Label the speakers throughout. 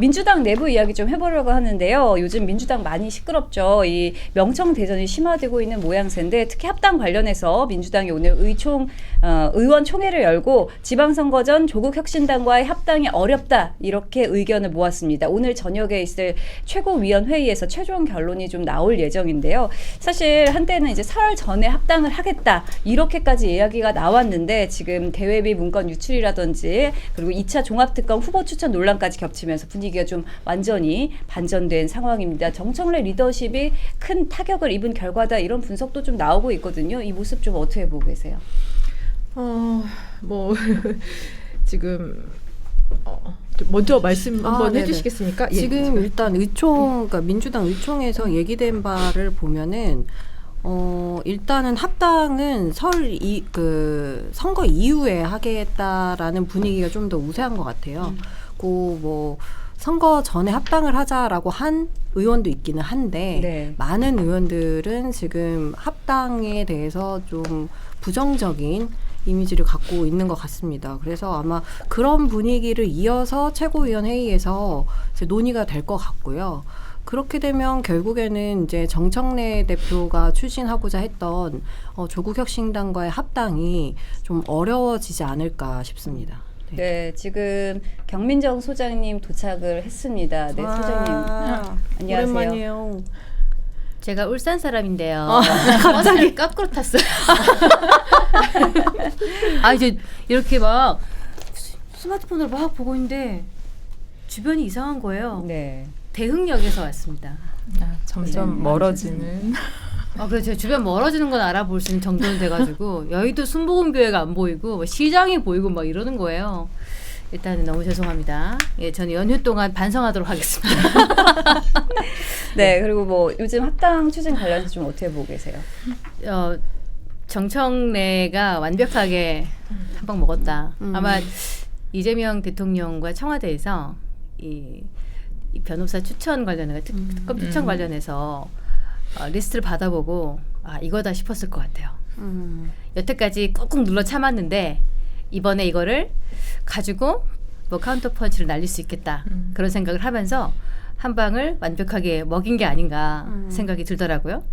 Speaker 1: 민주당 내부 이야기 좀 해보려고 하는데요. 요즘 민주당 많이 시끄럽죠. 이 명청 대전이 심화되고 있는 모양새인데 특히 합당 관련해서 민주당이 오늘 의원 총회를 열고 지방선거 전 조국혁신당과의 합당이 어렵다 이렇게 의견을 모았습니다. 오늘 저녁에 있을 최고위원회의에서 최종 결론이 좀 나올 예정인데요. 사실 한때는 이제 설 전에 합당을 하겠다 이렇게까지 이야기가 나왔는데 지금 대외비 문건 유출이라든지 그리고 2차 종합특검 후보 추천 논란까지 겹치면서 분위기가 좀 완전히 반전된 상황입니다. 정청래 리더십이 큰 타격을 입은 결과다 이런 분석도 좀 나오고 있거든요. 이 모습 좀 어떻게 보고 계세요?
Speaker 2: 뭐 지금 먼저 말씀 한번 해주시겠습니까?
Speaker 3: 지금 일단 그러니까 민주당 의총에서 얘기된 바를 보면은 일단은 합당은 선거 이후에 하겠다라는 분위기가 좀 더 우세한 것 같아요. 뭐 선거 전에 합당을 하자라고 한 의원도 있기는 한데
Speaker 1: 네.
Speaker 3: 많은 의원들은 지금 합당에 대해서 좀 부정적인 이미지를 갖고 있는 것 같습니다. 그래서 아마 그런 분위기를 이어서 최고위원 회의에서 이제 논의가 될 것 같고요. 그렇게 되면 결국에는 이제 정청래 대표가 추진하고자 했던 조국혁신당과의 합당이 좀 어려워지지 않을까 싶습니다.
Speaker 1: 네, 지금 경민정 소장님 도착을 했습니다. 네, 소장님. 안녕하세요.
Speaker 3: 오랜만이에요.
Speaker 4: 제가 울산 사람인데요.
Speaker 3: 갑자기
Speaker 4: 거꾸로 탔어요. 이제 이렇게 막 스마트폰으로 막 보고 있는데 주변이 이상한 거예요.
Speaker 1: 네.
Speaker 4: 대흥역에서 왔습니다.
Speaker 2: 점점 멀어지는.
Speaker 4: 그래서 제가 주변 멀어지는 건 알아볼 수 있는 정도는 돼가지고 여의도 순복음교회가 안 보이고 뭐 시장이 보이고 막 이러는 거예요. 일단은 너무 죄송합니다. 예, 저는 연휴 동안 반성하도록 하겠습니다.
Speaker 1: 네, 그리고 뭐 요즘 합당 추진 관련해서 좀 어떻게 보고 계세요?
Speaker 4: 정청래가 완벽하게 한 방 먹었다. 아마 이재명 대통령과 청와대에서 이 변호사 추천 관련해 특검 추천 관련해서 리스트를 받아보고 이거다 싶었을 것 같아요. 여태까지 꾹꾹 눌러 참았는데 이번에 이거를 가지고 뭐 카운터 펀치를 날릴 수 있겠다 그런 생각을 하면서 한 방을 완벽하게 먹인 게 아닌가 생각이 들더라고요.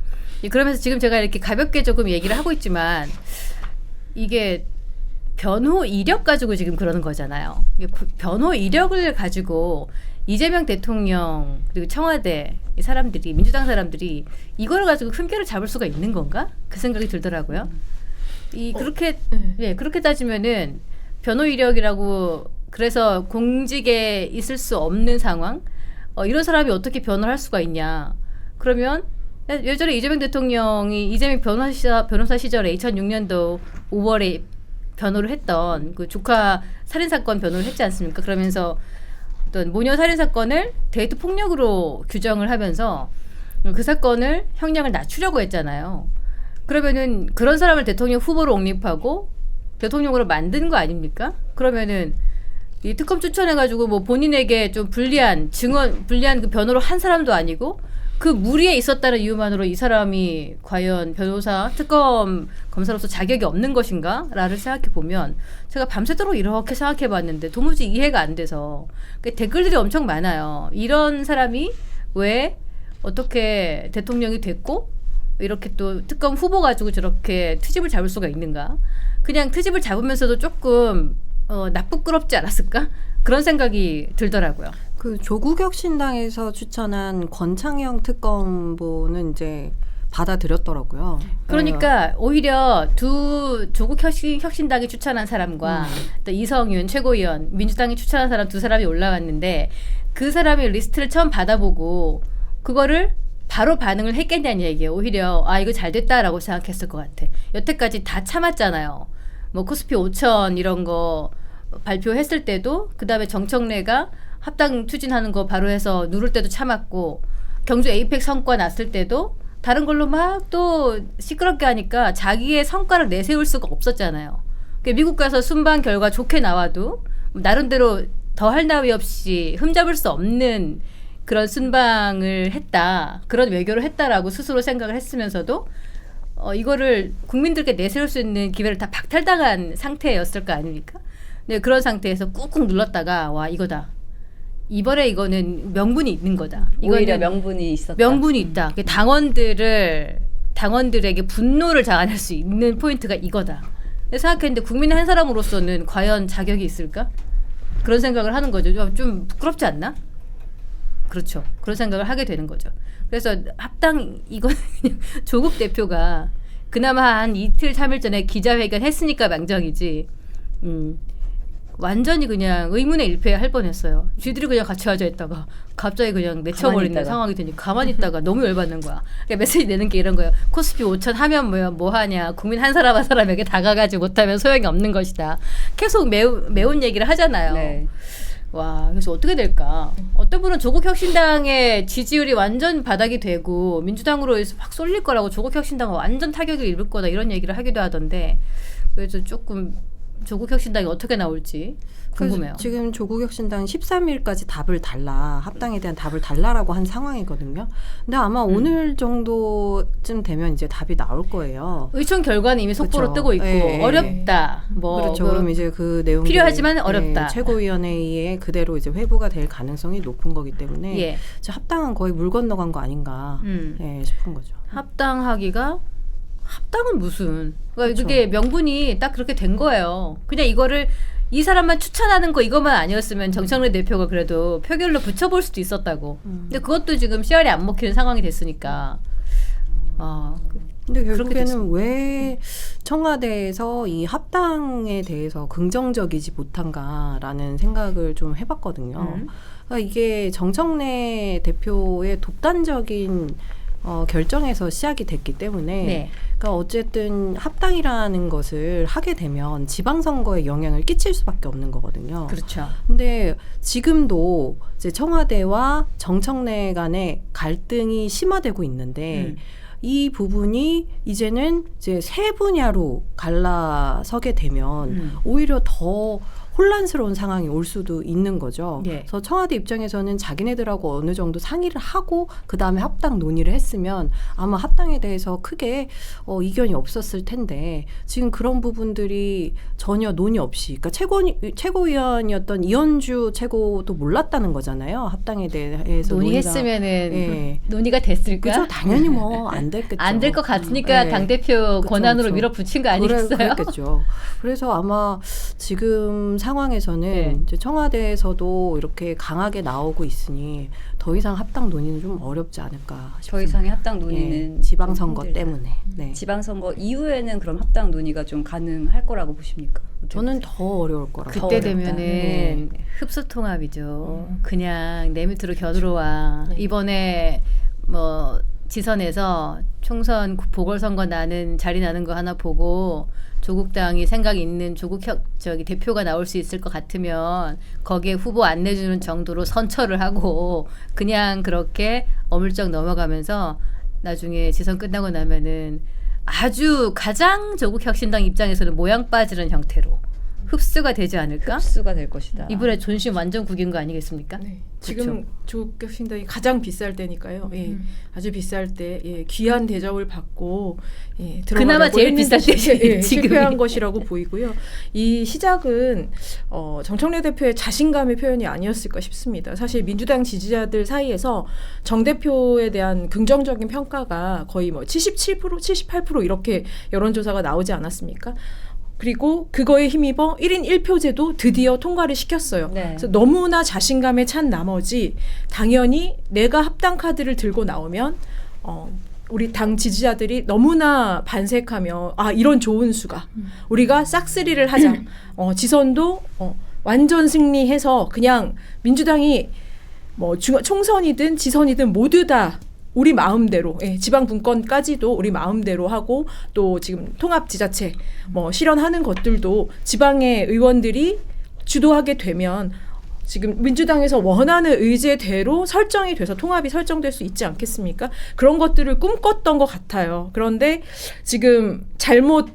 Speaker 4: 그러면서 지금 제가 이렇게 가볍게 조금 얘기를 하고 있지만 이게 변호 이력 가지고 지금 그러는 거잖아요. 변호 이력을 가지고 이재명 대통령 그리고 청와대 이 사람들이 민주당 사람들이 이걸 가지고 흠결을 잡을 수가 있는 건가? 그 생각이 들더라고요. 그렇게 따지면은 변호 이력이라고 그래서 공직에 있을 수 없는 상황 이런 사람이 어떻게 변호를 할 수가 있냐? 그러면 예전에 이재명 대통령이 이재명 변호사 시절에 2006년도 5월에 변호를 했던 그 조카 살인 사건 변호를 했지 않습니까? 그러면서 어떤 모녀 살인 사건을 데이트 폭력으로 규정을 하면서 그 사건을 형량을 낮추려고 했잖아요. 그러면은 그런 사람을 대통령 후보로 옹립하고 대통령으로 만든 거 아닙니까? 그러면은 이 특검 추천해가지고 뭐 본인에게 좀 불리한 그 변호를 한 사람도 아니고 그 무리에 있었다는 이유만으로 이 사람이 과연 변호사, 특검 검사로서 자격이 없는 것인가? 라를 생각해 보면 제가 밤새도록 이렇게 생각해 봤는데 도무지 이해가 안 돼서 댓글들이 엄청 많아요. 이런 사람이 왜 어떻게 대통령이 됐고 이렇게 또 특검 후보 가지고 저렇게 트집을 잡을 수가 있는가? 그냥 트집을 잡으면서도 조금 나쁘끄럽지 않았을까? 그런 생각이 들더라고요.
Speaker 3: 그 조국혁신당에서 추천한 권창영 특검보는 이제 받아들였더라고요.
Speaker 4: 그러니까 오히려 두 조국혁신당이 추천한 사람과 또 이성윤 최고위원 민주당이 추천한 사람 두 사람이 올라왔는데 그 사람이 리스트를 처음 받아보고 그거를 바로 반응을 했겠냐는 얘기예요. 오히려 이거 잘 됐다라고 생각했을 것 같아. 여태까지 다 참았잖아요. 뭐 코스피 5천 이런 거 발표했을 때도 그다음에 정청래가 합당 추진하는 거 바로 해서 누를 때도 참았고 경주 에이펙 성과 났을 때도 다른 걸로 막 또 시끄럽게 하니까 자기의 성과를 내세울 수가 없었잖아요. 미국 가서 순방 결과 좋게 나와도 나름대로 더할 나위 없이 흠잡을 수 없는 그런 순방을 했다. 그런 외교를 했다라고 스스로 생각을 했으면서도 이거를 국민들께 내세울 수 있는 기회를 다 박탈당한 상태였을 거 아닙니까? 네, 그런 상태에서 꾹꾹 눌렀다가 와 이거다. 이번에 이거는 명분이 있는 거다.
Speaker 1: 오히려
Speaker 4: 이거는
Speaker 1: 명분이 있었다.
Speaker 4: 명분이 있다. 당원들에게 분노를 자아낼 수 있는 포인트가 이거다. 생각했는데 국민의 한 사람으로서는 과연 자격이 있을까? 그런 생각을 하는 거죠. 좀 부끄럽지 않나? 그렇죠. 그런 생각을 하게 되는 거죠. 그래서 합당 이건 그냥 조국 대표가 그나마 한 이틀 3일 전에 기자회견 했으니까 망정이지. 완전히 그냥 의문의 일패 할 뻔했어요. 쥐들이 그냥 같이 하자 했다가 갑자기 그냥 내쳐버리는 상황이 되니까 가만히 있다가 너무 열받는 거야. 그러니까 메시지 내는 게 이런 거예요. 코스피 5천 하면 뭐 하냐. 국민 한 사람 한 사람에게 다가가지 못하면 소용이 없는 것이다. 계속 매운 얘기를 하잖아요.
Speaker 1: 네.
Speaker 4: 와, 그래서 어떻게 될까? 어떤 분은 조국혁신당의 지지율이 완전 바닥이 되고 민주당으로 해서 확 쏠릴 거라고 조국혁신당은 완전 타격을 입을 거다 이런 얘기를 하기도 하던데 그래서 조금 조국혁신당이 어떻게 나올지 궁금해요.
Speaker 3: 지금 조국혁신당 13일까지 답을 달라, 합당에 대한 답을 달라라고 한 상황이거든요. 근데 아마 오늘 정도쯤 되면 이제 답이 나올 거예요.
Speaker 4: 의총 결과는 이미 속보로
Speaker 3: 그렇죠.
Speaker 4: 뜨고 있고
Speaker 3: 예.
Speaker 4: 어렵다. 뭐
Speaker 3: 그렇죠. 그럼 이제 그 내용
Speaker 4: 필요하지만 어렵다.
Speaker 3: 최고위원회에 그대로 이제 회부가 될 가능성이 높은 거기 때문에
Speaker 4: 예.
Speaker 3: 이제 합당은 거의 물 건너간 거 아닌가 싶은 거죠.
Speaker 4: 합당은 무슨? 그러니까
Speaker 3: 그쵸.
Speaker 4: 그게 명분이 딱 그렇게 된 거예요. 그냥 이거를 이 사람만 추천하는 거 이것만 아니었으면 정청래 대표가 그래도 표결로 붙여볼 수도 있었다고. 근데 그것도 지금 씨알이 안 먹히는 상황이 됐으니까.
Speaker 3: 근데
Speaker 4: 그렇게
Speaker 3: 결국에는
Speaker 4: 됐습니다.
Speaker 3: 왜 청와대에서 이 합당에 대해서 긍정적이지 못한가라는 생각을 좀 해봤거든요. 그러니까 이게 정청래 대표의 독단적인 결정에서 시작이 됐기 때문에
Speaker 4: 네.
Speaker 3: 그러니까 어쨌든 합당이라는 것을 하게 되면 지방선거에 영향을 끼칠 수밖에 없는 거거든요.
Speaker 4: 그렇죠.
Speaker 3: 근데 지금도 이제 청와대와 정청래 간의 갈등이 심화되고 있는데 이 부분이 이제는 이제 세 분야로 갈라서게 되면 오히려 더 혼란스러운 상황이 올 수도 있는 거죠.
Speaker 4: 네.
Speaker 3: 그래서 청와대 입장에서는 자기네들하고 어느 정도 상의를 하고 그다음에 합당 논의를 했으면 아마 합당에 대해서 크게 이견이 없었을 텐데 지금 그런 부분들이 전혀 논의 없이 그러니까 최고위원이었던 이현주 최고도 몰랐다는 거잖아요. 합당에 대해서
Speaker 4: 논의했으면은 논의가 됐을까?
Speaker 3: 그죠. 당연히 뭐 안 됐겠죠.
Speaker 4: 안 될 것 같으니까
Speaker 3: 네.
Speaker 4: 당대표 권한으로
Speaker 3: 그쵸.
Speaker 4: 밀어붙인 거 아니겠어요?
Speaker 3: 그랬겠죠. 그래서 아마 지금 상황에서는
Speaker 4: 네.
Speaker 3: 이제 청와대에서도 이렇게 강하게 나오고 있으니 더 이상 합당 논의는 좀 어렵지 않을까 싶습니다.
Speaker 1: 더 이상의 합당 논의는
Speaker 3: 지방선거
Speaker 1: 좀 힘들다.
Speaker 3: 때문에. 네.
Speaker 1: 지방선거 이후에는 그럼 합당 논의가 좀 가능할 거라고 보십니까?
Speaker 3: 저는 더 어려울 거라고.
Speaker 4: 그때
Speaker 1: 어렵다.
Speaker 4: 되면은
Speaker 3: 네.
Speaker 4: 흡수통합이죠. 그냥 내 밑으로 겨들어와. 이번에 뭐 지선에서 총선 보궐선거 자리 나는 거 하나 보고 조국당이 생각 있는 대표가 나올 수 있을 것 같으면 거기에 후보 안 내주는 정도로 선처를 하고 그냥 그렇게 어물쩍 넘어가면서 나중에 지선 끝나고 나면은 아주 가장 조국혁신당 입장에서는 모양 빠지는 형태로 흡수가 되지 않을까?
Speaker 1: 흡수가 될 것이다.
Speaker 4: 이번에 존심 완전 구긴 거 아니겠습니까?
Speaker 2: 네. 지금 조국혁신당이 가장 비쌀 때니까요. 예. 아주 비쌀 때 귀한 대접을 받고
Speaker 4: 그나마 제일 비쌀 때지, 지금이.
Speaker 2: 실패한 것이라고 보이고요. 이 시작은 정청래 대표의 자신감의 표현이 아니었을까 싶습니다. 사실 민주당 지지자들 사이에서 정 대표에 대한 긍정적인 평가가 거의 뭐 77%, 78% 이렇게 여론조사가 나오지 않았습니까? 그리고 그거에 힘입어 1인 1표제도 드디어 통과를 시켰어요.
Speaker 1: 네.
Speaker 2: 그래서 너무나 자신감에 찬 나머지 당연히 내가 합당 카드를 들고 나오면 우리 당 지지자들이 너무나 반색하며 이런 좋은 수가 우리가 싹쓸이를 하자. 지선도 완전 승리해서 그냥 민주당이 뭐 총선이든 지선이든 모두 다 우리 마음대로 지방 분권까지도 우리 마음대로 하고 또 지금 통합 지자체 뭐 실현하는 것들도 지방의 의원들이 주도하게 되면 지금 민주당에서 원하는 의제대로 설정이 돼서 통합이 설정될 수 있지 않겠습니까? 그런 것들을 꿈꿨던 것 같아요. 그런데 지금 잘못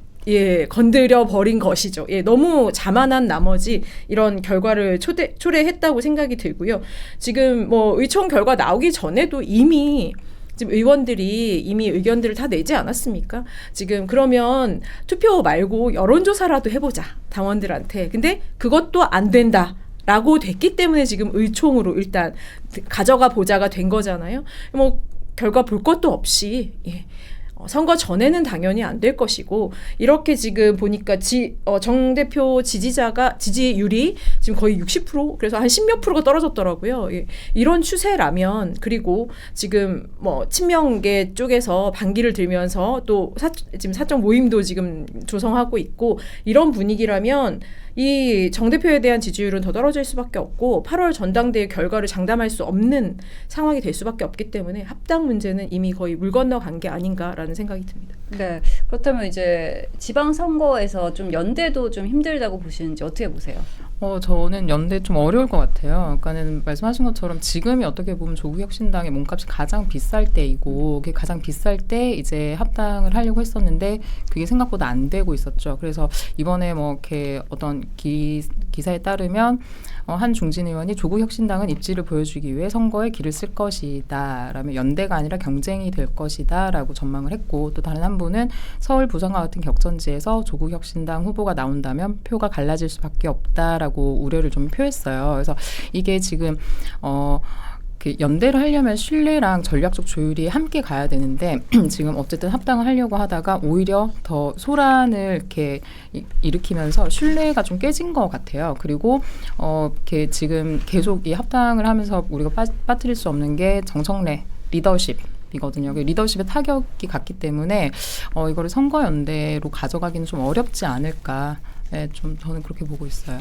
Speaker 2: 건드려 버린 것이죠. 너무 자만한 나머지 이런 결과를 초래했다고 생각이 들고요. 지금 뭐 의총 결과 나오기 전에도 이미 지금 의원들이 이미 의견들을 다 내지 않았습니까? 지금 그러면 투표 말고 여론조사라도 해보자 당원들한테. 근데 그것도 안 된다. 라고 됐기 때문에 지금 의총으로 일단 가져가 보자가 된 거잖아요. 뭐 결과 볼 것도 없이 선거 전에는 당연히 안 될 것이고 이렇게 지금 보니까 정 대표 지지율이 지금 거의 60% 그래서 한 10몇 프로가 떨어졌더라고요. 이런 추세라면 그리고 지금 뭐 친명계 쪽에서 반기를 들면서 또 지금 사적 모임도 지금 조성하고 있고 이런 분위기라면 이 정 대표에 대한 지지율은 더 떨어질 수밖에 없고 8월 전당대회 결과를 장담할 수 없는 상황이 될 수밖에 없기 때문에 합당 문제는 이미 거의 물 건너간 게 아닌가라는 생각이 듭니다.
Speaker 1: 네. 그렇다면 이제 지방선거에서 좀 연대도 좀 힘들다고 보시는지 어떻게 보세요?
Speaker 5: 저는 연대 좀 어려울 것 같아요. 그러니까는 말씀하신 것처럼 지금이 어떻게 보면 조국혁신당의 몸값이 가장 비쌀 때이고 그게 가장 비쌀 때 이제 합당을 하려고 했었는데 그게 생각보다 안 되고 있었죠. 그래서 이번에 뭐 이렇게 어떤 기사에 따르면 한 중진 의원이 조국혁신당은 입지를 보여주기 위해 선거에 길을 쓸 것이다. 라며 연대가 아니라 경쟁이 될 것이다. 라고 전망을 했고 또 다른 한 분은 서울 부산과 같은 격전지에서 조국혁신당 후보가 나온다면 표가 갈라질 수밖에 없다라고 우려를 좀 표했어요. 그래서 이게 지금 그 연대를 하려면 신뢰랑 전략적 조율이 함께 가야 되는데 지금 어쨌든 합당을 하려고 하다가 오히려 더 소란을 이렇게 일으키면서 신뢰가 좀 깨진 것 같아요. 그리고 이렇게 지금 계속 이 합당을 하면서 우리가 빠뜨릴 수 없는 게 정청래 리더십. 이거든요. 리더십의 타격이 갔기 때문에 이거를 선거연대로 가져가기는 좀 어렵지 않을까. 네, 좀 저는 그렇게 보고 있어요.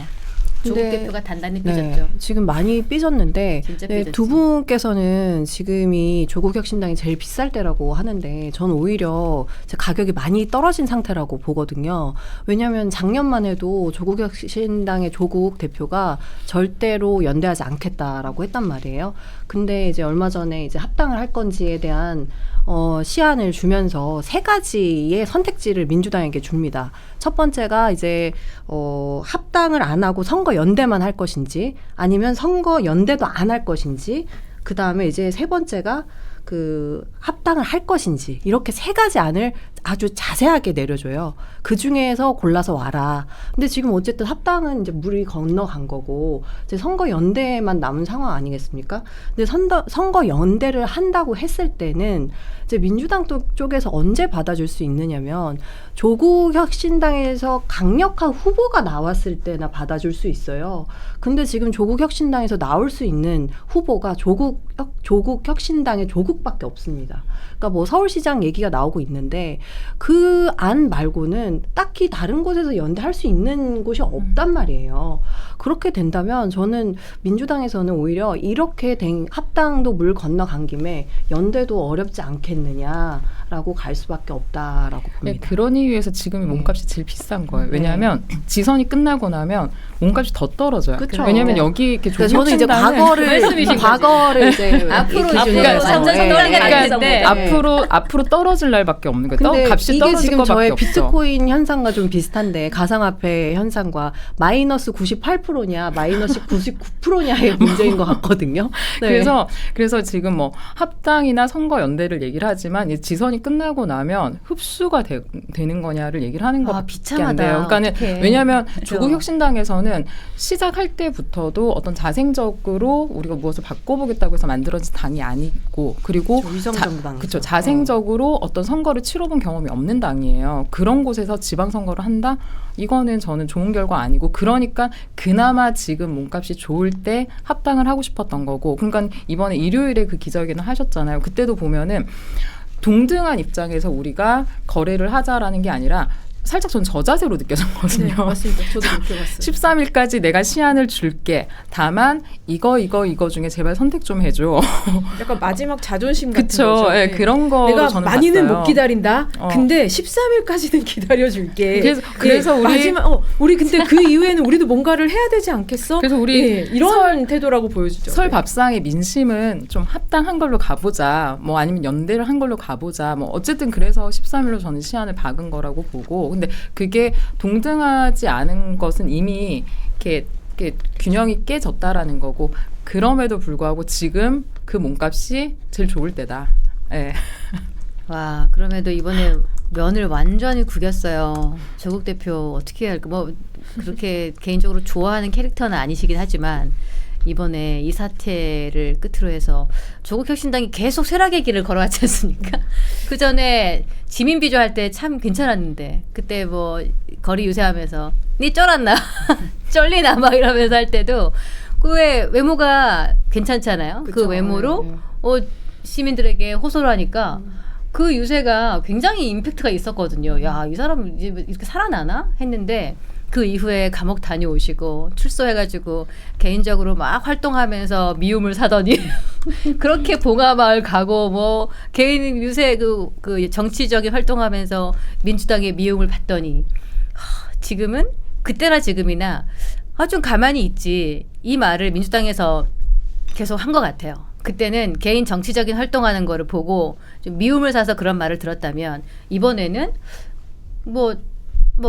Speaker 4: 조국
Speaker 3: 근데,
Speaker 4: 대표가 단단히
Speaker 3: 네,
Speaker 4: 삐졌죠.
Speaker 3: 지금 많이 삐졌는데
Speaker 4: 진짜
Speaker 3: 네,
Speaker 4: 삐졌지.
Speaker 3: 두 분께서는 지금이 조국혁신당이 제일 비쌀 때라고 하는데 저는 오히려 가격이 많이 떨어진 상태라고 보거든요. 왜냐하면 작년만 해도 조국혁신당의 조국 대표가 절대로 연대하지 않겠다라고 했단 말이에요. 근데 이제 얼마 전에 이제 합당을 할 건지에 대한 시안을 주면서 3가지의 선택지를 민주당에게 줍니다. 첫 번째가 이제 합당을 안 하고 선거 연대만 할 것인지 아니면 선거 연대도 안 할 것인지 그 다음에 이제 3번째가 그 합당을 할 것인지 이렇게 3가지 안을 아주 자세하게 내려줘요. 그 중에서 골라서 와라. 근데 지금 어쨌든 합당은 이제 물이 건너간 거고 이제 선거 연대만 남은 상황 아니겠습니까? 근데 선거 연대를 한다고 했을 때는 이제 민주당 쪽에서 언제 받아줄 수 있느냐면 조국혁신당에서 강력한 후보가 나왔을 때나 받아줄 수 있어요. 근데 지금 조국혁신당에서 나올 수 있는 후보가 조국혁신당의 조국밖에 없습니다. 그러니까 뭐 서울시장 얘기가 나오고 있는데 그 안 말고는 딱히 다른 곳에서 연대할 수 있는 곳이 없단 말이에요. 그렇게 된다면 저는 민주당에서는 오히려 이렇게 된 합당도 물 건너간 김에 연대도 어렵지 않겠느냐라고 갈 수밖에 없다라고 봅니다.
Speaker 5: 네, 그런 이유에서 지금이 몸값이 제일 비싼 거예요. 왜냐하면 지선이 끝나고 나면 몸값이 더 떨어져요.
Speaker 3: 그쵸.
Speaker 5: 왜냐하면 여기 이렇게
Speaker 3: 그러니까 저는 이제
Speaker 4: 말씀이신
Speaker 3: 과거를 이제
Speaker 4: 앞으로
Speaker 3: 기준으로
Speaker 1: 완전
Speaker 3: 해서,
Speaker 1: 성장이
Speaker 3: 예.
Speaker 1: 안 돼서
Speaker 5: 그러니까 앞으로 떨어질 날밖에 없는 거예요.
Speaker 3: 근데
Speaker 5: 값이
Speaker 3: 이게
Speaker 5: 떨어질
Speaker 3: 지금
Speaker 5: 것밖에
Speaker 3: 저의
Speaker 5: 없어.
Speaker 3: 비트코인 현상과 좀 비슷한데 가상화폐 현상과 마이너스 98%냐 마이너스 99%냐의 문제인 것 같거든요. 네.
Speaker 5: 그래서 지금 뭐 합당이나 선거 연대를 얘기를 하지만 이 지선이 끝나고 나면 흡수가 되는 거냐를 얘기를 하는 것밖에 안
Speaker 4: 비참하다.
Speaker 5: 돼요. 그러니까는
Speaker 4: 어떡해.
Speaker 5: 왜냐하면
Speaker 4: 그렇죠.
Speaker 5: 조국혁신당에서는 시작할 때부터도 어떤 자생적으로 우리가 무엇을 바꿔보겠다고 해서 만들어진 당이 아니고 그리고
Speaker 3: 위성정당
Speaker 5: 그렇죠. 자생적으로 어떤 선거를 치러본 경험이 없는 당이에요. 그런 곳에서 지방선거를 한다? 이거는 저는 좋은 결과 아니고 그러니까 그나마 지금 몸값이 좋을 때 합당을 하고 싶었던 거고 그러니까 이번에 일요일에 그 기자회견을 하셨잖아요. 그때도 보면은 동등한 입장에서 우리가 거래를 하자라는 게 아니라 살짝 전 저자세로 느껴졌거든요.
Speaker 2: 네, 맞습니다. 저도 그렇게 봤어요.
Speaker 5: 13일까지 내가 시한을 줄게. 다만 이거 중에 제발 선택 좀 해줘.
Speaker 2: 약간 마지막 자존심 같은
Speaker 5: 그쵸.
Speaker 2: 거죠.
Speaker 5: 예,
Speaker 2: 네.
Speaker 5: 그런 거
Speaker 2: 내가
Speaker 5: 저는
Speaker 2: 많이는
Speaker 5: 봤어요.
Speaker 2: 못 기다린다. 근데 13일까지는 기다려줄게.
Speaker 5: 그래서 우리
Speaker 2: 마지막 우리 근데 그 이후에는 우리도 뭔가를 해야 되지 않겠어?
Speaker 5: 그래서 우리
Speaker 2: 이런 태도라고 보여주죠.
Speaker 5: 설
Speaker 2: 네.
Speaker 5: 밥상의 민심은 좀 합당한 걸로 가보자. 뭐 아니면 연대를 한 걸로 가보자. 뭐 어쨌든 그래서 13일로 저는 시한을 박은 거라고 보고 근데 그게 동등하지 않은 것은 이미 이렇게 균형이 깨졌다라는 거고 그럼에도 불구하고 지금 그 몸값이 제일 좋을 때다. 네.
Speaker 4: 와, 그럼에도 이번에 면을 완전히 구겼어요. 조국 대표 어떻게 해야 할까? 뭐 그렇게 개인적으로 좋아하는 캐릭터는 아니시긴 하지만 이번에 이 사태를 끝으로 해서 조국 혁신당이 계속 쇠락의 길을 걸어왔지 않습니까? 그 전에 지민 비주할 때 참 괜찮았는데 그때 뭐 거리 유세하면서 니 쩔었나? 쩔리나? 막 이러면서 할 때도 그 외모가 괜찮잖아요.
Speaker 3: 그쵸.
Speaker 4: 그 외모로
Speaker 3: 네.
Speaker 4: 시민들에게 호소를 하니까 그 유세가 굉장히 임팩트가 있었거든요. 야, 이 사람 이제 이렇게 살아나나? 했는데 그 이후에 감옥 다녀오시고 출소해가지고 개인적으로 막 활동하면서 미움을 사더니 그렇게 봉하마을 가고 뭐 개인 유세 그 정치적인 활동하면서 민주당의 미움을 받더니 지금은 그때나 지금이나 좀 가만히 있지 이 말을 민주당에서 계속 한 것 같아요. 그때는 개인 정치적인 활동하는 거를 보고 좀 미움을 사서 그런 말을 들었다면 이번에는 뭐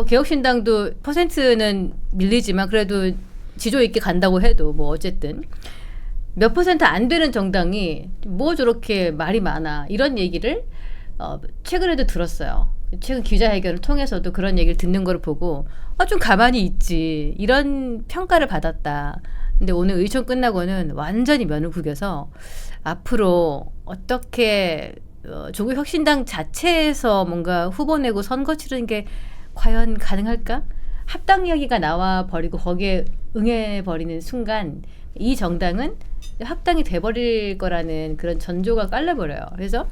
Speaker 4: 개혁신당도 퍼센트는 밀리지만 그래도 지조 있게 간다고 해도 뭐 어쨌든 몇 퍼센트 안 되는 정당이 뭐 저렇게 말이 많아 이런 얘기를 최근에도 들었어요. 최근 기자회견을 통해서도 그런 얘기를 듣는 걸 보고 좀 가만히 있지 이런 평가를 받았다. 근데 오늘 의총 끝나고는 완전히 면을 구겨서 앞으로 어떻게 조국 혁신당 자체에서 뭔가 후보 내고 선거 치르는 게 과연 가능할까? 합당 이야기가 나와 버리고 거기에 응해 버리는 순간 이 정당은 합당이 돼버릴 거라는 그런 전조가 깔려버려요. 그래서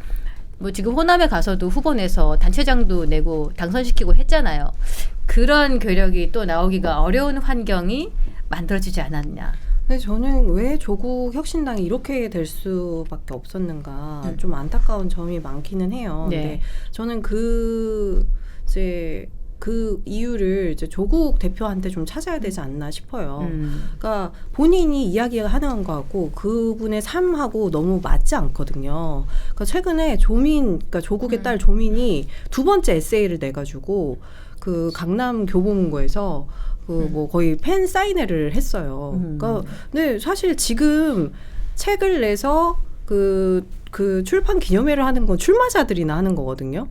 Speaker 4: 뭐 지금 호남에 가서도 후보 내서 단체장도 내고 당선시키고 했잖아요. 그런 괴력이 또 나오기가 어려운 환경이 만들어지지 않았냐.
Speaker 3: 근데 저는 왜 조국 혁신당이 이렇게 될 수밖에 없었는가 좀 안타까운 점이 많기는 해요.
Speaker 4: 네.
Speaker 3: 근데 저는 그 이유를 이제 조국 대표한테 좀 찾아야 되지 않나 싶어요. 그러니까 본인이 이야기하는 거하고 그분의 삶하고 너무 맞지 않거든요. 그러니까 최근에 그러니까 조국의 딸 조민이 두 번째 에세이를 내가지고 그 강남 교보문고에서 뭐 거의 팬 사인회를 했어요. 그러니까 근데 사실 지금 책을 내서 그 출판 기념회를 하는 건 출마자들이나 하는 거거든요.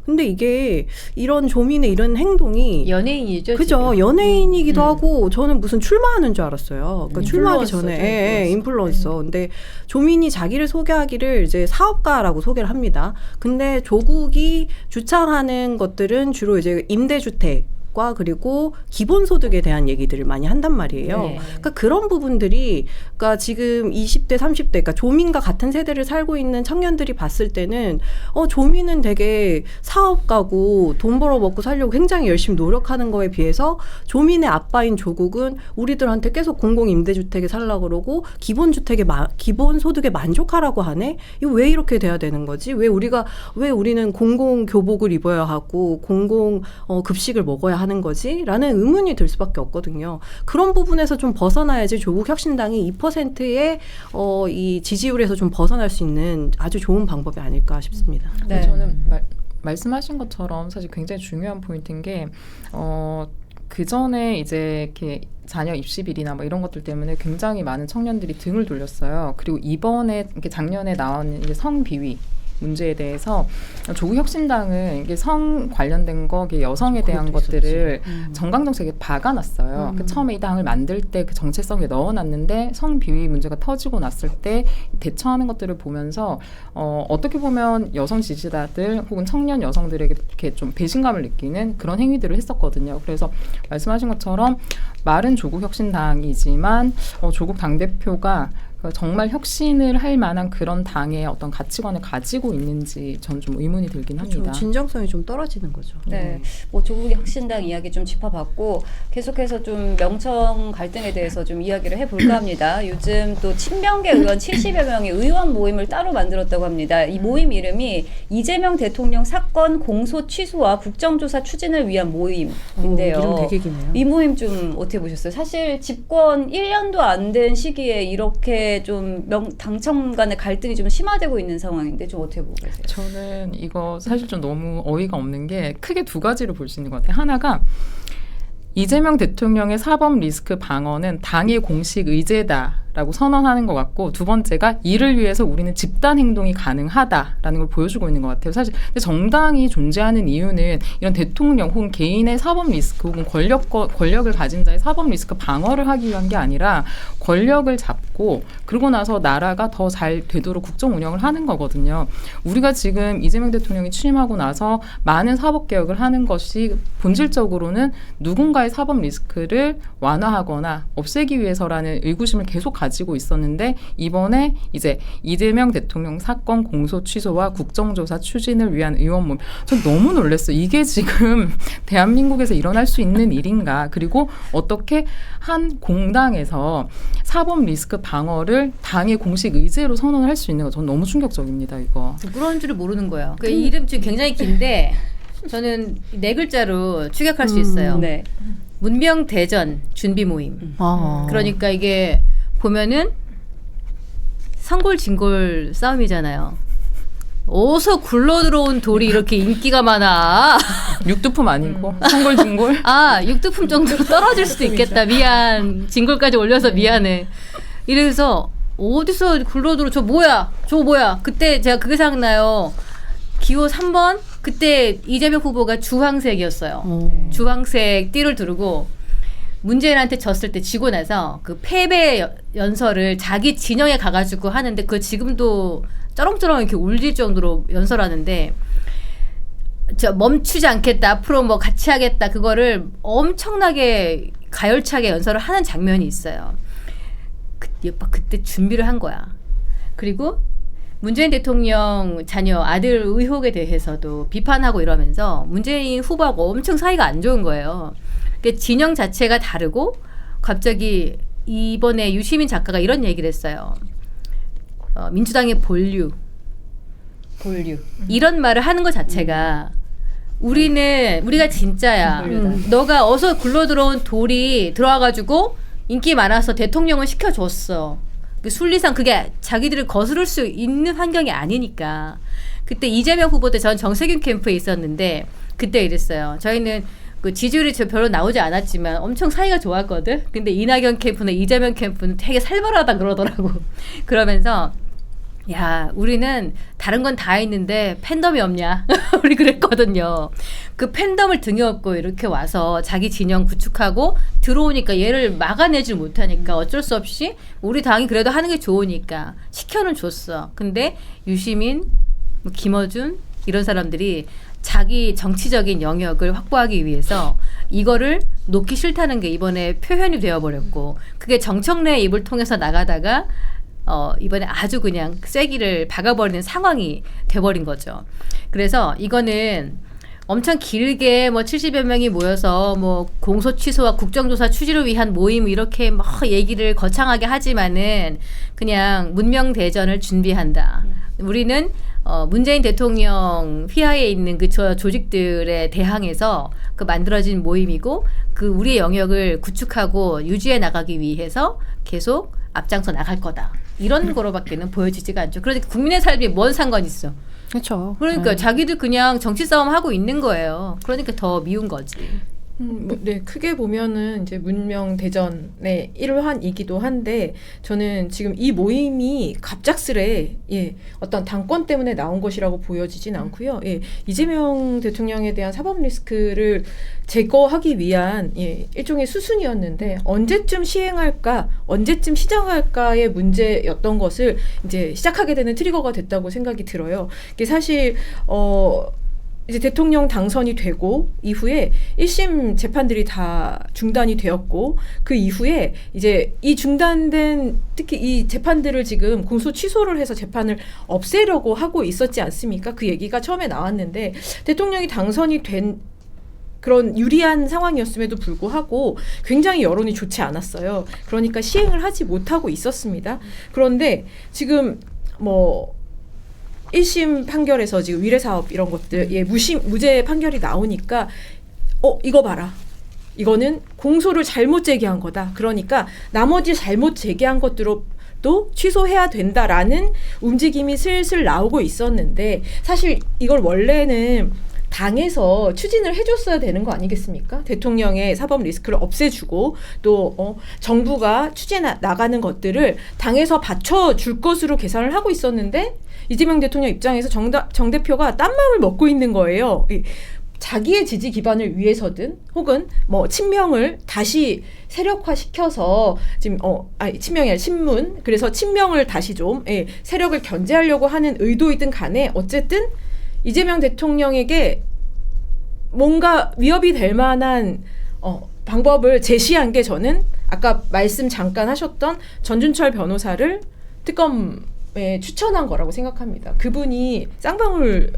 Speaker 3: 근데 이게 이런 조민의 이런 행동이
Speaker 4: 연예인이죠.
Speaker 3: 그죠.
Speaker 4: 지금.
Speaker 3: 연예인이기도 하고 저는 무슨 출마하는 줄 알았어요. 그러니까 출마하기 전에 인플루언서. 근데 조민이 자기를 소개하기를 이제 사업가라고 소개를 합니다. 근데 조국이 주창하는 것들은 주로 이제 임대주택 과 그리고 기본소득에 대한 얘기들을 많이 한단 말이에요.
Speaker 4: 네.
Speaker 3: 그러니까 그런 부분들이 그러니까 지금 20대, 30대 그러니까 조민과 같은 세대를 살고 있는 청년들이 봤을 때는 조민은 되게 사업가고 돈 벌어 먹고 살려고 굉장히 열심히 노력하는 거에 비해서 조민의 아빠인 조국은 우리들한테 계속 공공임대주택에 살라고 그러고 기본소득에 만족하라고 하네? 이거 왜 이렇게 돼야 되는 거지? 왜 우리는 공공교복을 입어야 하고 급식을 먹어야 하는 거지? 라는 의문이 들 수밖에 없거든요. 그런 부분에서 좀 벗어나야지 조국 혁신당이 2%의 이 지지율에서 좀 벗어날 수 있는 아주 좋은 방법이 아닐까 싶습니다.
Speaker 1: 네.
Speaker 5: 저는 말씀하신 것처럼 사실 굉장히 중요한 포인트인 게 그 전에 이제 이렇게 자녀 입시비리나 뭐 이런 것들 때문에 굉장히 많은 청년들이 등을 돌렸어요. 그리고 이번에 이렇게 작년에 나온 이제 성비위 문제에 대해서 조국 혁신당은 이게 성 관련된 거, 여성에 대한 것들을 정강정책에 박아놨어요. 처음에 이 당을 만들 때 그 정체성에 넣어놨는데 성 비위 문제가 터지고 났을 때 대처하는 것들을 보면서 어떻게 보면 여성 지지자들 혹은 청년 여성들에게 이렇게 좀 배신감을 느끼는 그런 행위들을 했었거든요. 그래서 말씀하신 것처럼 말은 조국 혁신당이지만 조국 당대표가 정말 혁신을 할 만한 그런 당의 어떤 가치관을 가지고 있는지 저는 좀 의문이 들긴 합니다.
Speaker 3: 그렇죠. 진정성이 좀 떨어지는 거죠.
Speaker 1: 네, 뭐 조국 혁신당 이야기 좀 짚어봤고 계속해서 좀 명청 갈등에 대해서 좀 이야기를 해볼까 합니다. 요즘 또 친명계 의원 70여 명이 의원 모임을 따로 만들었다고 합니다. 이 모임 이름이 이재명 대통령 사건 공소 취소와 국정조사 추진을 위한 모임인데요.
Speaker 3: 이름 되게 기네요.
Speaker 1: 이 모임 좀 어떻게 보셨어요? 사실 집권 1년도 안 된 시기에 이렇게 좀 당청 간의 갈등이 좀 심화되고 있는 상황인데 좀 어떻게 보고 계세요?
Speaker 5: 저는 이거 사실 좀 너무 어이가 없는 게 크게 두 가지로 볼 수 있는 것 같아요. 하나가 이재명 대통령의 사법 리스크 방어는 당의 공식 의제다. 라고 선언하는 것 같고, 두 번째가 이를 위해서 우리는 집단 행동이 가능하다라는 걸 보여주고 있는 것 같아요. 사실 근데 정당이 존재하는 이유는 이런 대통령 혹은 개인의 사법 리스크 혹은 권력을 가진 자의 사법 리스크 방어를 하기 위한 게 아니라 권력을 잡고 그러고 나서 나라가 더 잘 되도록 국정 운영을 하는 거거든요. 우리가 지금 이재명 대통령이 취임하고 나서 많은 사법 개혁을 하는 것이 본질적으로는 누군가의 사법 리스크를 완화하거나 없애기 위해서라는 의구심을 계속 가지고 있었는데, 이번에 이제 이재명 대통령 사건 공소 취소와 국정조사 추진을 위한 의원 모임, 전 너무 놀랐어요. 이게 지금 대한민국에서 일어날 수 있는 일인가? 그리고 어떻게 한 공당에서 사법 리스크 방어를 당의 공식 의제로 선언할 수 있는 거, 전 너무 충격적입니다. 이거.
Speaker 4: 부끄러운 줄을 모르는 거예요. 그 이름 지금 굉장히 긴데 저는 네 글자로 추격할 수 있어요.
Speaker 1: 네.
Speaker 4: 문명대전 준비 모임.
Speaker 3: 아.
Speaker 4: 그러니까 이게 보면은 상골진골 싸움이잖아요. 어디서 굴러 들어온 돌이 이렇게 인기가 많아.
Speaker 5: 육두품 아니고 성골진골.
Speaker 4: 아, 육두품 정도로 떨어질 수도 있겠다. 미안. 진골까지 올려서 미안해. 이래서 어디서 굴러 들어. 저 뭐야? 그때 제가 그게 생각나요. 기호 3번 그때 이재명 후보가 주황색이었어요. 주황색 띠를 두르고 문재인한테 졌을 때 지고 나서 그 패배 연설을 자기 진영에 가가지고 하는데, 그 지금도 쩌렁쩌렁 이렇게 울릴 정도로 연설하는데, 저 멈추지 않겠다, 앞으로 뭐 같이 하겠다, 그거를 엄청나게 가열차게 연설을 하는 장면이 있어요. 그때 준비를 한 거야. 그리고 문재인 대통령 자녀 아들 의혹에 대해서도 비판하고 이러면서 문재인 후보하고 엄청 사이가 안 좋은 거예요. 진영 자체가 다르고, 갑자기 이번에 유시민 작가가 이런 얘기를 했어요. 민주당의 본류 이런 말을 하는 것 자체가 우리가 진짜야. 너가 어서 굴러 들어온 돌이 들어와가지고 인기 많아서 대통령을 시켜줬어. 순리상 그게 자기들을 거스를 수 있는 환경이 아니니까. 그때 이재명 후보 때 전 정세균 캠프에 있었는데 그때 이랬어요. 저희는 그 지지율이 별로 나오지 않았지만 엄청 사이가 좋았거든. 근데 이낙연 캠프나 이재명 캠프는 되게 살벌하다 그러더라고. 그러면서 야, 우리는 다른 건 다 있는데 팬덤이 없냐? 우리 그랬거든요. 그 팬덤을 등에 업고 이렇게 와서 자기 진영 구축하고 들어오니까 얘를 막아내질 못하니까 어쩔 수 없이 우리 당이 그래도 하는 게 좋으니까 시켜는 줬어. 근데 유시민, 김어준 이런 사람들이 자기 정치적인 영역을 확보하기 위해서 이거를 놓기 싫다는 게 이번에 표현이 되어버렸고, 그게 정청래의 입을 통해서 나가다가 이번에 아주 그냥 쐐기를 박아버리는 상황이 돼버린 거죠. 그래서 이거는 엄청 길게 뭐 70여 명이 모여서 뭐 공소 취소와 국정조사 추진을 위한 모임 이렇게 막 얘기를 거창하게 하지만은 그냥 문명대전을 준비한다. 우리는 문재인 대통령 휘하에 있는 그 조직들에 대항해서 그 만들어진 모임이고, 그 우리의 영역을 구축하고 유지해 나가기 위해서 계속 앞장서 나갈 거다. 이런 거로밖에는 보여지지가 않죠. 그러니까 국민의 삶이 뭔 상관 있어.
Speaker 3: 그렇죠.
Speaker 4: 그러니까 자기들 그냥 정치 싸움 하고 있는 거예요. 그러니까 더 미운 거지.
Speaker 2: 네, 크게 보면은 이제 문명 대전의 일환이기도 한데, 저는 지금 이 모임이 갑작스레 어떤 당권 때문에 나온 것이라고 보여지진 않고요. 이재명 대통령에 대한 사법 리스크를 제거하기 위한 일종의 수순이었는데, 언제쯤 시행할까, 언제쯤 시작할까의 문제였던 것을 이제 시작하게 되는 트리거가 됐다고 생각이 들어요. 이게 사실 이제 대통령 당선이 되고 이후에 1심 재판들이 다 중단이 되었고, 그 이후에 이제 이 중단된 특히 이 재판들을 지금 공소 취소를 해서 재판을 없애려고 하고 있었지 않습니까? 그 얘기가 처음에 나왔는데, 대통령이 당선이 된 그런 유리한 상황이었음에도 불구하고 굉장히 여론이 좋지 않았어요. 그러니까 시행을 하지 못하고 있었습니다. 그런데 지금 뭐 1심 판결에서 지금 위례사업 이런 것들 무죄 판결이 나오니까 이거 봐라, 이거는 공소를 잘못 제기한 거다. 그러니까 나머지 잘못 제기한 것들도 취소해야 된다라는 움직임이 슬슬 나오고 있었는데, 사실 이걸 원래는 당에서 추진을 해줬어야 되는 거 아니겠습니까? 대통령의 사법 리스크를 없애주고 또 정부가 추진해 나가는 것들을 당에서 받쳐줄 것으로 계산을 하고 있었는데 이재명 대통령 입장에서 정 대표가 딴 마음을 먹고 있는 거예요. 자기의 지지 기반을 위해서든 혹은 뭐 친명을 다시 세력화시켜서 지금 친명이 아니라 친문 그래서 친명을 다시 좀 세력을 견제하려고 하는 의도이든 간에 어쨌든 이재명 대통령에게 뭔가 위협이 될 만한 방법을 제시한 게 저는 아까 말씀 잠깐 하셨던 전준철 변호사를 특검에 추천한 거라고 생각합니다. 그분이 쌍방울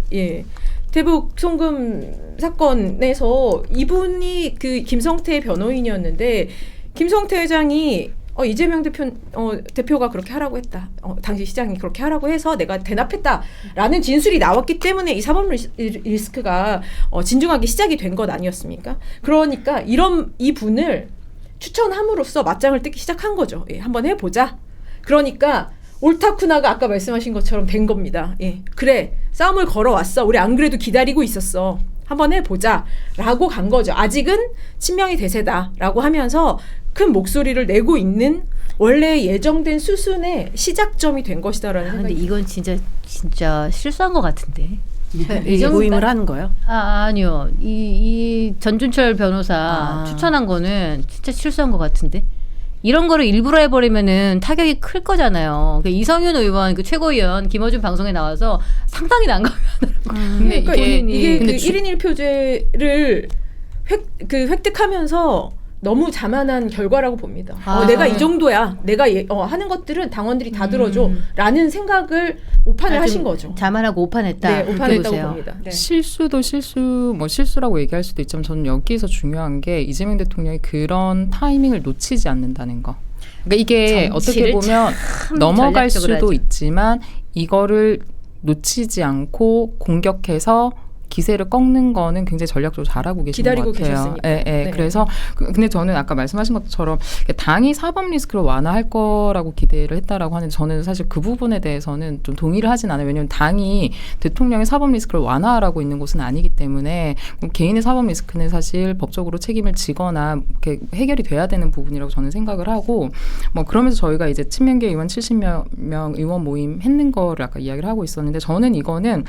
Speaker 2: 대북 송금 사건에서 이분이 그 김성태 변호인이었는데 김성태 회장이 이재명 대표가 그렇게 하라고 했다. 당시 시장이 그렇게 하라고 해서 내가 대납했다라는 진술이 나왔기 때문에 이 사법 리스크가 진중하게 시작이 된 것 아니었습니까? 그러니까 이 분을 추천함으로써 맞짱을 뜨기 시작한 거죠. 한번 해보자. 그러니까 옳다쿠나가 아까 말씀하신 것처럼 된 겁니다. 그래, 싸움을 걸어왔어. 우리 안 그래도 기다리고 있었어. 한번 해보자 라고 간 거죠. 아직은 친명이 대세다라고 하면서 큰 목소리를 내고 있는 원래 예정된 수순의 시작점이 된 것이다라는
Speaker 4: 근데
Speaker 2: 생각이
Speaker 4: 이건 진짜 실수한 것 같은데.
Speaker 3: 이 모임을 하는 거예요?
Speaker 4: 아니요. 이 전준철 변호사 추천한 거는 진짜 실수한 것 같은데. 이런 거를 일부러 해버리면은 타격이 클 거잖아요. 이성윤 의원, 그 최고위원 김어준 방송에 나와서 상당히 난감해하더라고요.
Speaker 5: 근데
Speaker 2: 그러니까 이게
Speaker 5: 근데
Speaker 2: 그 1인 1표제를 획득하면서 너무 자만한 결과라고 봅니다. 내가 이 정도야. 내가 하는 것들은 당원들이 다 들어줘. 라는 생각을 오판을 하신 거죠.
Speaker 4: 자만하고 오판했다.
Speaker 2: 네,
Speaker 4: 그렇게
Speaker 2: 오판했다고
Speaker 4: 보세요.
Speaker 2: 봅니다.
Speaker 1: 네.
Speaker 5: 실수도 실수라고 얘기할 수도 있지만 저는 여기서 중요한 게 이재명 대통령이 그런 타이밍을 놓치지 않는다는 거. 그러니까 이게 어떻게 보면 넘어갈 수도
Speaker 4: 하죠.
Speaker 5: 있지만 이거를 놓치지 않고 공격해서 기세를 꺾는 거는 굉장히 전략적으로 잘하고 계신 것
Speaker 2: 기다리고
Speaker 5: 같아요.
Speaker 2: 계셨으니까. 네.
Speaker 5: 그래서 근데 저는 아까 말씀하신 것처럼 당이 사법 리스크를 완화할 거라고 기대를 했다라고 하는데 저는 사실 그 부분에 대해서는 좀 동의를 하진 않아요. 왜냐하면 당이 대통령의 사법 리스크를 완화하라고 있는 곳은 아니기 때문에 개인의 사법 리스크는 사실 법적으로 책임을 지거나 이렇게 해결이 돼야 되는 부분이라고 저는 생각을 하고 그러면서 저희가 이제 친명계 의원 70명 의원 모임 했는 거를 아까 이야기를 하고 있었는데 저는 이거는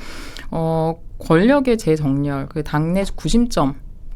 Speaker 5: 권력의 재정렬, 그 당내 구심점,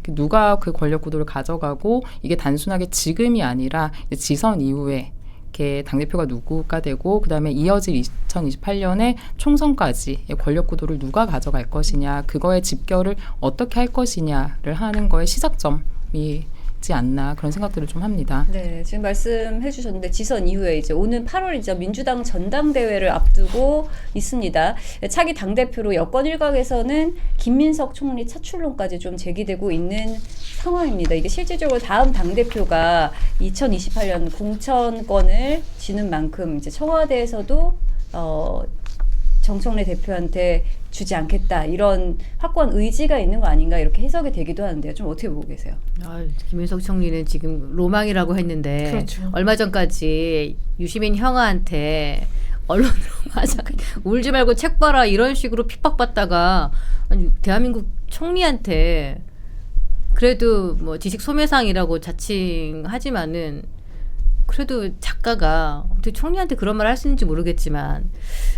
Speaker 5: 누가 그 권력 구도를 가져가고 이게 단순하게 지금이 아니라 지선 이후에 이렇게 당대표가 누구가 되고 그다음에 이어질 2028년에 총선까지 권력 구도를 누가 가져갈 것이냐, 그거의 집결을 어떻게 할 것이냐를 하는 거의 시작점이 지 않나 그런 생각들을 좀 합니다.
Speaker 1: 네, 지금 말씀해 주셨는데 지선 이후에 이제 오는 8월이죠. 민주당 전당대회를 앞두고 있습니다. 차기 당대표로 여권 일각에서는 김민석 총리 차출론까지 좀 제기되고 있는 상황입니다. 이게 실질적으로 다음 당대표가 2028년 공천권을 지는 만큼 이제 청와대에서도 정청래 대표한테 주지 않겠다 이런 확고한 의지가 있는 거 아닌가 이렇게 해석이 되기도 하는데요. 좀 어떻게 보고 계세요?
Speaker 4: 김윤석 총리는 지금 로망이라고 했는데
Speaker 2: 그렇죠.
Speaker 4: 얼마 전까지 유시민 형아한테 언론으로 맞아 울지 말고 책 봐라 이런 식으로 핍박받다가 아니, 대한민국 총리한테 그래도 지식 소매상이라고 자칭하지만은 그래도 작가가 어떻게 총리한테 그런 말 할 수 있는지 모르겠지만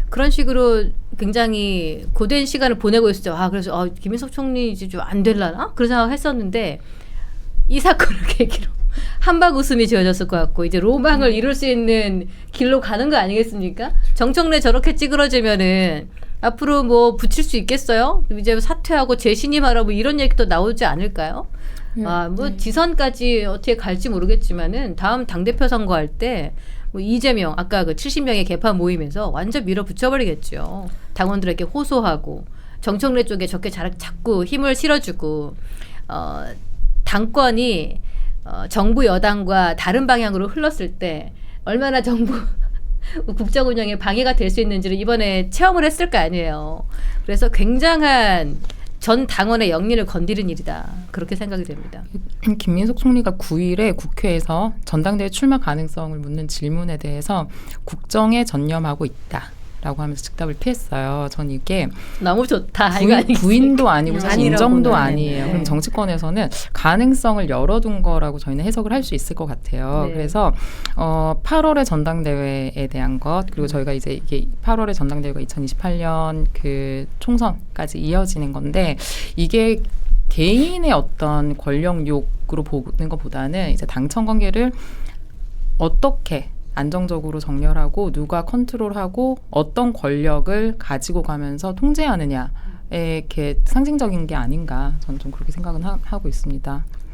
Speaker 4: 그런 식으로 굉장히 고된 시간을 보내고 있었죠. 그래서 김인석 총리 이제 좀 안 될라나? 그런 생각했었는데 이 사건을 계기로 한박 웃음이 지어졌을 것 같고 이제 로망을 이룰 수 있는 길로 가는 거 아니겠습니까? 정청래 저렇게 찌그러지면은 앞으로 붙일 수 있겠어요? 이제 사퇴하고 재신임하라 이런 얘기도 나오지 않을까요? 지선까지 어떻게 갈지 모르겠지만은 다음 당대표 선거할 때 이재명 아까 그 70명의 개파 모임에서 완전 밀어붙여버리겠죠. 당원들에게 호소하고 정청래 쪽에 자꾸 힘을 실어주고 당권이 정부 여당과 다른 방향으로 흘렀을 때 얼마나 정부 국정 운영에 방해가 될 수 있는지를 이번에 체험을 했을 거 아니에요. 그래서 굉장한 전 당원의 영리를 건드린 일이다. 그렇게 생각이 됩니다.
Speaker 5: 김민석 총리가 9일에 국회에서 전당대회 출마 가능성을 묻는 질문에 대해서 국정에 전념하고 있다. 라고 하면서 즉답을 피했어요. 전 이게
Speaker 4: 너무 좋다. 이거 아니겠습니까?
Speaker 5: 부인도 아니고 사실
Speaker 3: 아니라고는
Speaker 5: 인정도
Speaker 3: 안
Speaker 5: 아니에요.
Speaker 3: 했는데.
Speaker 5: 그럼 정치권에서는 가능성을 열어둔 거라고 저희는 해석을 할 수 있을 것 같아요.
Speaker 4: 네.
Speaker 5: 그래서 8월의 전당대회에 대한 것 그리고 저희가 이제 이게 8월의 전당대회가 2028년 그 총선까지 이어지는 건데 이게 개인의 어떤 권력욕으로 보는 것보다는 이제 당청 관계를 어떻게 안정적으로 정렬하고 누가 컨트롤하고 어떤 권력을 가지고 가면서 통제하느냐에 이렇게 상징적인 게 아닌가 저는 좀 그렇게 생각은 하고 있습니다.